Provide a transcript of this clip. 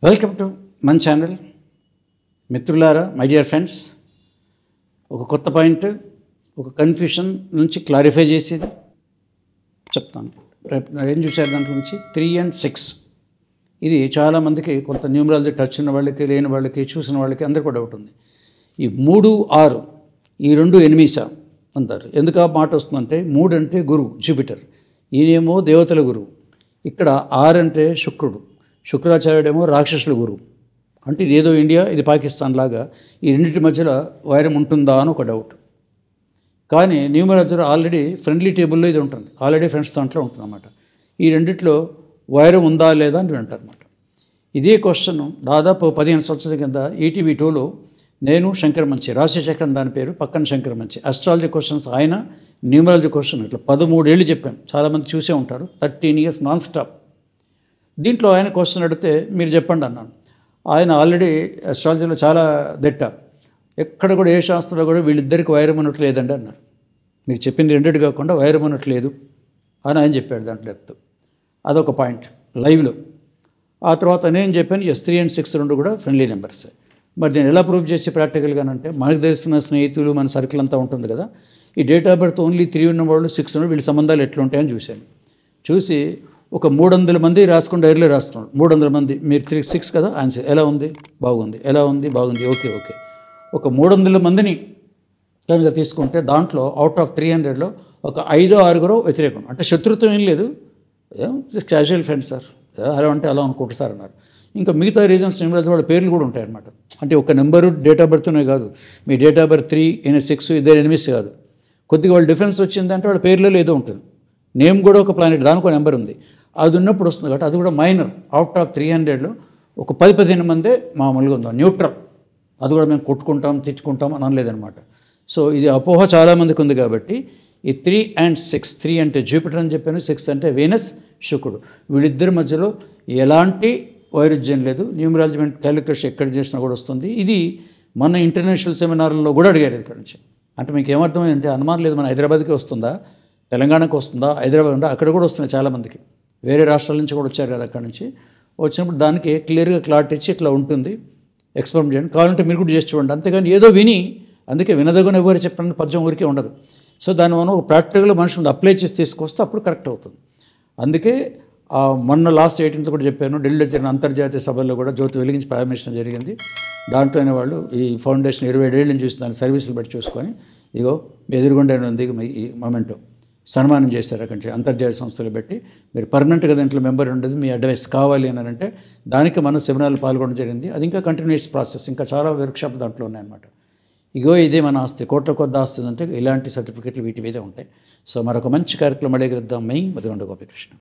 Welcome to మన channel. మిత్రులారా, my dear friends, ఒక కొత్త పాయింట్, ఒక కన్ఫ్యూషన్ నుంచి క్లారిఫై చేసేది చెప్తాను. రేపు ఏం చూశారు దాంట్లో నుంచి 3 and 6. ఇది చాలామందికి కొంత న్యూమరాలజీ టచ్ ఉన్న వాళ్ళకి, లేని వాళ్ళకి, చూసిన వాళ్ళకి అందరికీ డౌట్ ఉంది. ఈ 3, 6 ఈ 2 ఎనిమిసా అంటారు. ఎందుకు ఆ మాట వస్తుందంటే 3 అంటే గురువు జూపిటర్, ఈయనేమో దేవతల గురువు. ఇక్కడ 6 అంటే శుక్రుడు, శుక్రాచార్యుడేమో రాక్షసుల గురువు. అంటే ఇది ఏదో ఇండియా, ఇది పాకిస్తాన్ లాగా ఈ రెండింటి మధ్యలో వైరం ఉంటుందా అని ఒక డౌట్. కానీ న్యూమరాలజీలో ఆల్రెడీ ఫ్రెండ్లీ టేబుల్లో ఇది ఉంటుంది, ఆల్రెడీ ఫ్రెండ్స్ దాంట్లో ఉంటుంది అన్నమాట. ఈ రెండిట్లో వైరం ఉందా లేదా అని వింటారు అన్నమాట. ఇదే క్వశ్చన్ దాదాపు 15 సంవత్సరాల కింద ఈటీవీ 2లో నేను శంకర్ మంచి, రాశిచక్రం దాని పేరు, పక్కన శంకర్ మంచి, అస్ట్రాలజీ క్వశ్చన్స్ ఆయన, న్యూమరాలజీ క్వశ్చన్, ఇట్లా 13 ఏళ్ళు చెప్పాను. చాలామంది చూసే ఉంటారు. 13 years నాన్ స్టాప్. దీంట్లో ఆయన క్వశ్చన్ అడిగితే మీరు చెప్పండి అన్నాను. ఆయన ఆల్రెడీ అస్ట్రాలజీలో చాలా దిట్ట, ఎక్కడ కూడా ఏ శాస్త్రంలో కూడా వీళ్ళిద్దరికి వైరం ఉన్నట్లు లేదండి అన్నారు. మీరు చెప్పింది రెండింటి కాకుండా వైరం ఉన్నట్లు లేదు అని ఆయన చెప్పాడు దాంట్లో చెప్తూ. అదొక పాయింట్ లైవ్లో. ఆ తర్వాత నేను చెప్పాను, 3 and 6 రెండు కూడా ఫ్రెండ్లీ నెంబర్స్. మరి నేను ఎలా ప్రూవ్ చేసి ప్రాక్టికల్గానంటే, మనకు తెలిసిన స్నేహితులు, మన సర్కిల్ అంతా ఉంటుంది కదా, ఈ డేట్ ఆఫ్ బర్త్ ఓన్లీ 3 ఉన్న వాళ్ళు, 6 ఉన్న వీళ్ళ సంబంధాలు ఎట్లుంటాయని చూశాను. చూసి ఒక 300 మంది రాసుకుని డైరీలో రాస్తున్నాడు. 300 మంది, మీరు 6 కదా, ఆన్సర్ ఎలా ఉంది, బాగుంది, ఎలా ఉంది, బాగుంది, ఓకే ఓకే. ఒక 300 మందిని కనుక తీసుకుంటే దాంట్లో అవుట్ ఆఫ్ 300లో ఒక 5-6 వ్యతిరేకం. అంటే శత్రుత్వం ఏం లేదు, క్యాజువల్ ఫ్రెండ్స్ సార్, అలా అంటే అలా అనుకుంటారు అన్నారు. ఇంకా మిగతా రీజన్స్ వాళ్ళ పేర్లు కూడా ఉంటాయన్నమాట. అంటే ఒక నెంబరు డేట్ ఆఫ్ బర్త్నే కాదు, మీ డేట్ ఆఫ్ బర్త్ 3, ఈయన 6, ఇద్దరు ఎనిమిస్ కాదు. కొద్దిగా వాళ్ళ డిఫరెన్స్ వచ్చిందంటే వాళ్ళ పేర్లలో ఏదో ఉంటుంది. నేమ్ కూడా ఒక ప్లానెట్, దానికి ఒక నెంబర్ ఉంది, అది ఉన్నప్పుడు వస్తుంది కాబట్టి అది కూడా మైనర్. అవుట్ ఆఫ్ 300లో ఒక 10-15 మందే మామూలుగా ఉందాం, న్యూట్రల్. అది కూడా మేము కొట్టుకుంటాం, తిట్టుకుంటాం అని అనలేదన్నమాట. సో ఇది అపోహ చాలామందికి ఉంది. కాబట్టి ఈ 3 and 6, 3 అంటే జూపిటర్ అని చెప్పాను, 6 అంటే వీనస్, శుక్రుడు, వీళ్ళిద్దరి మధ్యలో ఎలాంటి వైరుధ్యం లేదు. న్యూమరాలజీ క్యాలిక్యులేషన్ ఎక్కడ చేసినా కూడా వస్తుంది. ఇది మన ఇంటర్నేషనల్ సెమినార్లో కూడా అడిగారు ఇక్కడ నుంచి. అంటే మీకు ఏమర్థమైందంటే, అనుమానం లేదు, మన హైదరాబాద్కి వస్తుందా, తెలంగాణకు వస్తుందా, హైదరాబాద్ ఉందా, అక్కడ కూడా వస్తున్నాయి చాలామందికి. వేరే రాష్ట్రాల నుంచి కూడా వచ్చారు కదా, అక్కడ నుంచి వచ్చినప్పుడు దానికి క్లియర్గా క్లారిటీ ఇచ్చి ఇట్లా ఉంటుంది, ఎక్స్పెరిమెంట్ చేయండి, కావాలంటే మీరు కూడా చేసి చూడండి. అంతేగాని ఏదో విని, అందుకే వినదగున ఎవరు చెప్పిన పద్యం ఊరికే ఉండదు. సో దాన్ని మనం ఒక ప్రాక్టికల్గా మనుషులు అప్లై చేసి తీసుకొస్తే అప్పుడు కరెక్ట్ అవుతుంది. అందుకే మొన్న లాస్ట్ 18th కూడా చెప్పాను, ఢిల్లీలో జరిగిన అంతర్జాతీయ సభల్లో కూడా జ్యోతి వెలిగించి ప్రారంభించడం జరిగింది. దాంట్లో అయిన వాళ్ళు ఈ ఫౌండేషన్ 27 ఏళ్ళ నుంచి చూసి దాని సర్వీసులు బట్టి చూసుకొని, ఇగో ఎదురుగుండా ఉంది ఈ మొమెంటో, సన్మానం చేశారు అక్కడి నుంచి అంతర్జాతీయ సంస్థలు పెట్టి. మీరు పర్మనెంట్గా దాంట్లో మెంబర్ ఉండదు, మీ అడ్వైస్ కావాలి అని అంటే దానికి మన సెమినార్లు పాల్గొనడం జరిగింది. అది ఇంకా కంటిన్యూస్ ప్రాసెస్, ఇంకా చాలా వర్క్షాప్ దాంట్లో ఉన్నాయన్నమాట. ఇగో ఇదే మన ఆస్తి, కోట్ల కొద్ది ఆస్తి అంటే ఇలాంటి సర్టిఫికెట్లు వీటి మీదే ఉంటాయి. సో మరొక మంచి కార్యక్రమం అడిగిద్దాం. మై మధుగొండ గోపికృష్ణ.